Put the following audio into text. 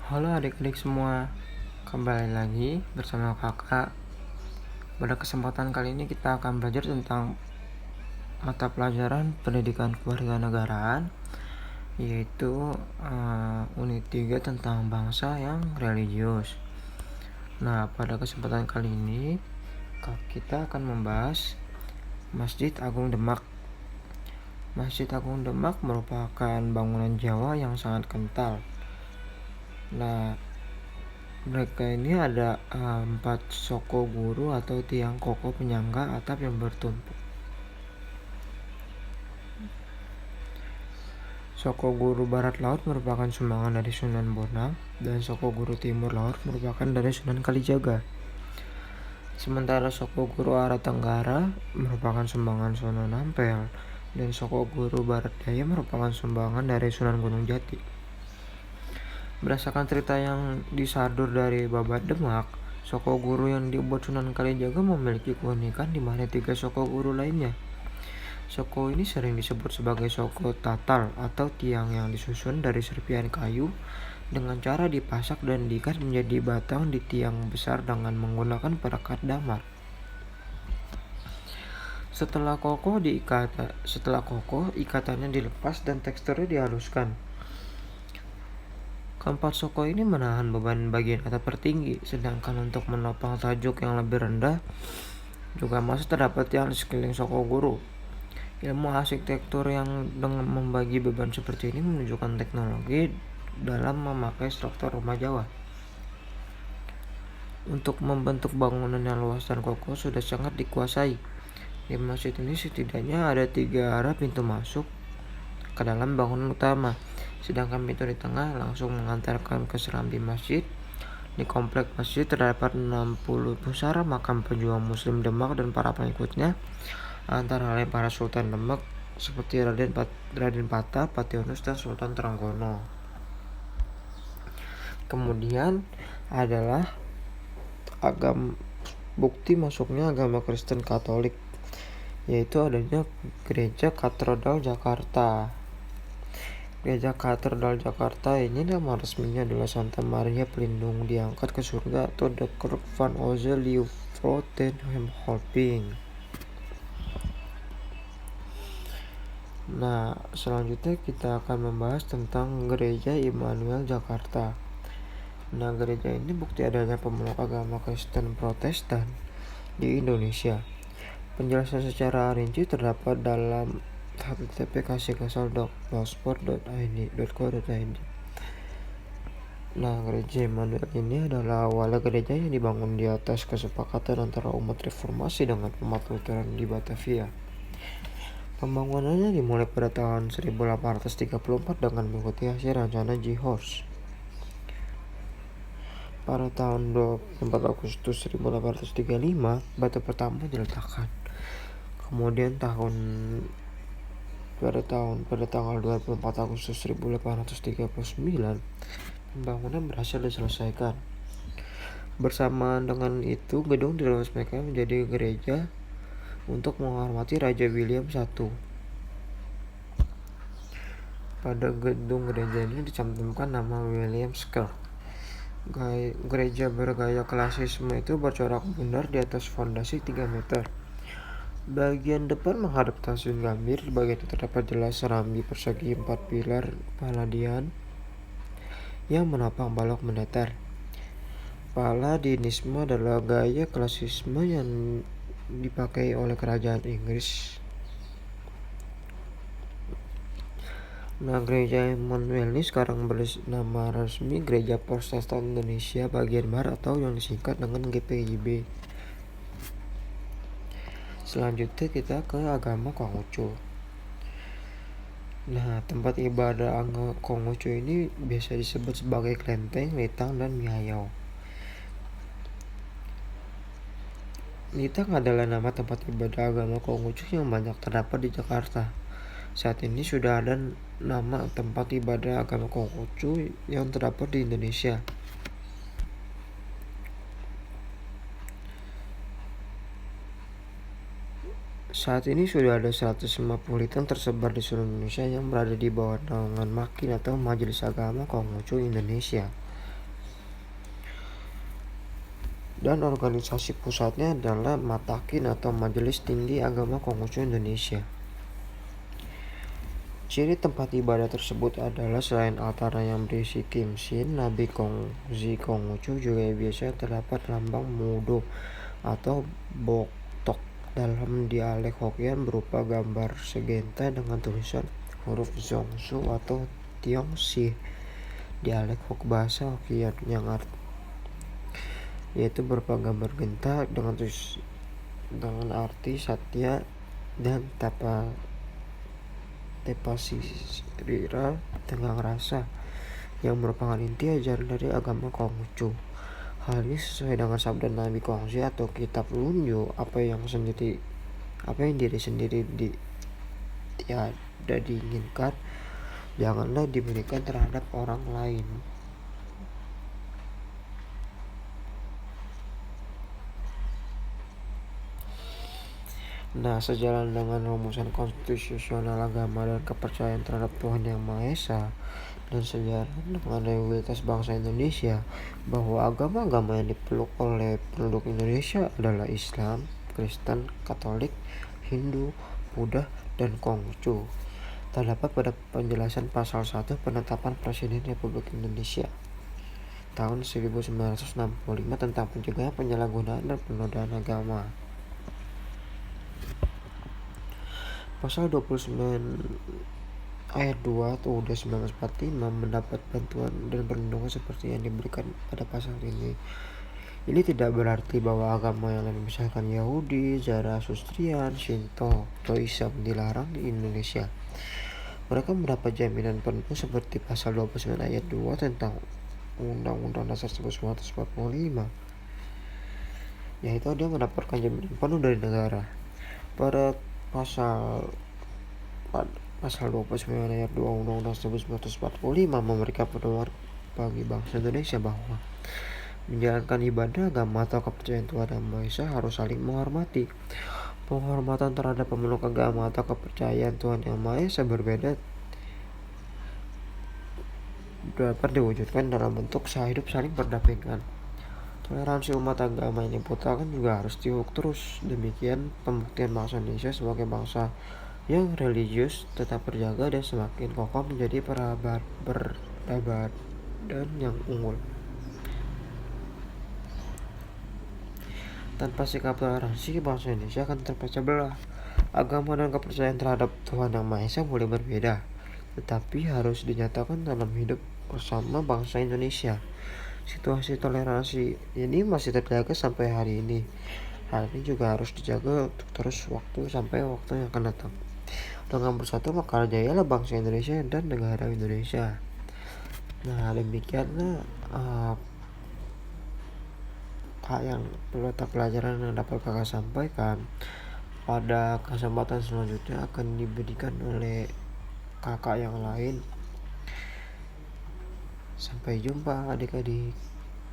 Halo adik-adik semua, kembali lagi bersama kakak. Pada kesempatan kali ini kita akan belajar tentang mata pelajaran pendidikan kewarganegaraan, yaitu unit 3 tentang bangsa yang religius. Nah, pada kesempatan kali ini kita akan membahas Masjid Agung Demak. Masjid Agung Demak merupakan bangunan Jawa yang sangat kental. Nah, mereka ini ada 4 soko guru atau tiang kokoh penyangga atap yang bertumpuk. Soko guru barat laut merupakan sumbangan dari Sunan Bonang, dan soko guru timur laut merupakan dari Sunan Kalijaga. Sementara soko guru arah tenggara merupakan sumbangan Sunan Ampel, dan soko guru barat daya merupakan sumbangan dari Sunan Gunung Jati. Berdasarkan cerita yang disadur dari Babat Demak, soko guru yang dibuat Sunan Kalijaga memiliki keunikan di mana 3 soko guru lainnya. Soko ini sering disebut sebagai soko tatal atau tiang yang disusun dari serpihan kayu dengan cara dipasak dan diikat menjadi batang di tiang besar dengan menggunakan perekat damar. Setelah kokoh, ikatannya dilepas dan teksturnya dihaluskan. Keempat soko ini menahan beban bagian atap tertinggi, sedangkan untuk menopang tajuk yang lebih rendah juga masih terdapat tiang di sekeliling soko guru. Ilmu arsitektur yang dengan membagi beban seperti ini menunjukkan teknologi dalam memakai struktur rumah Jawa. Untuk membentuk bangunan yang luas dan kokoh sudah sangat dikuasai. Di masjid ini setidaknya ada 3 arah pintu masuk ke dalam bangunan utama, sedangkan pintu di tengah langsung mengantarkan ke serambi masjid. Di komplek masjid terdapat 60 pusara makam pejuang Muslim Demak dan para pengikutnya, antara lain para Sultan Demak seperti Raden Patah, Pationus, dan Sultan Trenggono. Kemudian adalah bukti masuknya agama Kristen Katolik, yaitu adanya Gereja Katedral Jakarta. Gereja Katedral Jakarta ini nama resminya adalah Santa Maria Pelindung diangkat ke surga atau The Kerk van Onze Liefdottenhemholping. Nah, selanjutnya kita akan membahas tentang Gereja Immanuel Jakarta. Nah, gereja ini bukti adanya pemeluk agama Kristen Protestan di Indonesia. Penjelasan secara rinci terdapat dalam http://blogspot.id.co.id. Nah, gereja Immanuel ini adalah awalnya gereja yang dibangun di atas kesepakatan antara umat reformasi dengan umat Lutheran di Batavia. Pembangunannya dimulai pada tahun 1834 dengan mengikuti hasil rencana J. Horst. Pada tahun 24 Agustus 1835, batu pertama diletakkan. Kemudian pada tanggal 24 Agustus 1839, pembangunan berhasil diselesaikan. Bersamaan dengan itu, gedung diresmikan menjadi gereja untuk menghormati Raja William I. Pada gedung gereja ini dicantumkan nama William Square. Gereja bergaya klasisme itu bercorak bundar di atas fondasi 3 meter. Bagian depan menghadap stasiun Gambir. Di bagian itu terdapat jelas serambi persegi 4 pilar Palladian yang menopang balok mendatar. Palladianisme adalah gaya klasisme yang dipakai oleh kerajaan Inggris. Nah, gereja Immanuel ini sekarang bernama resmi Gereja Protestan Indonesia Bagian Barat atau yang disingkat dengan GPIB. Selanjutnya kita ke agama Konghucu. Nah, tempat ibadah agama Konghucu ini biasa disebut sebagai Klenteng, Litang, dan Miayau. Litang adalah nama tempat ibadah agama Konghucu yang banyak terdapat di Jakarta. Saat ini sudah ada nama tempat ibadah agama Konghucu yang terdapat di Indonesia. Saat ini sudah ada 150 litang tersebar di seluruh Indonesia yang berada di bawah naungan MAKIN atau Majelis Agama Konghucu Indonesia. dan organisasi pusatnya adalah Matakin atau Majelis Tinggi Agama Konghucu Indonesia. Ciri tempat ibadah tersebut adalah selain altar yang berisi kimsin, Nabi Kongzi Konghucu juga biasanya terdapat lambang mudo atau boktok dalam dialek Hokkien berupa gambar segenta dengan tulisan huruf Zongsu atau Tiongsi dialek Hok bahasa Hokkien yang yaitu berupa gambar genta dengan arti satya dan tepasirira tenggang rasa yang merupakan inti ajaran dari agama Konghucu. Hal ini sesuai dengan sabda Nabi Kongzi atau kitab Lunyu, apa yang diri sendiri tiada diinginkan, janganlah diberikan terhadap orang lain. Nah, sejalan dengan rumusan konstitusional agama dan kepercayaan terhadap Tuhan Yang Maha Esa, dan sejalan dengan loyalitas bangsa Indonesia, bahwa agama-agama yang dipeluk oleh penduduk Indonesia adalah Islam, Kristen, Katolik, Hindu, Buddha, dan Konghucu. Terdapat pada penjelasan pasal 1 penetapan Presiden Republik Indonesia tahun 1965 tentang pencegahan penyalahgunaan dan penodaan agama. Pasal 29 ayat 2 UUD 1945 mendapat bantuan dan perlindungan seperti yang diberikan pada pasal ini. Ini tidak berarti bahwa agama yang lain misalkan Yahudi, Zoroastrian, Shinto, Taoisme dilarang di Indonesia. Mereka mendapat jaminan penuh seperti pasal 29 ayat 2 tentang Undang-Undang Dasar 1945, yaitu dia mendapatkan jaminan penuh dari negara. Pada pasal 29 ayat 2 Undang-Undang 1945 memberikan pedoman bagi bangsa Indonesia bahwa menjalankan ibadah agama atau kepercayaan Tuhan Yang Maha Esa harus saling menghormati. Penghormatan terhadap pemeluk agama atau kepercayaan Tuhan Yang Maha Esa berbeda dapat diwujudkan dalam bentuk hidup saling berdampingan. Toleransi umat agama yang diputarkan juga harus diukur terus. Demikian pembuktian bangsa Indonesia sebagai bangsa yang religius tetap terjaga dan semakin kokoh menjadi peradaban yang unggul. Tanpa sikap toleransi, bangsa Indonesia akan terpecah belah. Agama dan kepercayaan terhadap Tuhan Yang Maha Esa boleh berbeda, tetapi harus dinyatakan dalam hidup bersama bangsa Indonesia. Situasi toleransi ini masih terjaga sampai hari ini. Hal ini juga harus dijaga untuk terus sampai waktu yang akan datang. Dengan bersatu maka jayalah bangsa Indonesia dan negara Indonesia. Nah, demikianlah pelajaran yang dapat kakak sampaikan. Pada kesempatan selanjutnya akan diberikan oleh kakak yang lain. Sampai jumpa adik-adik.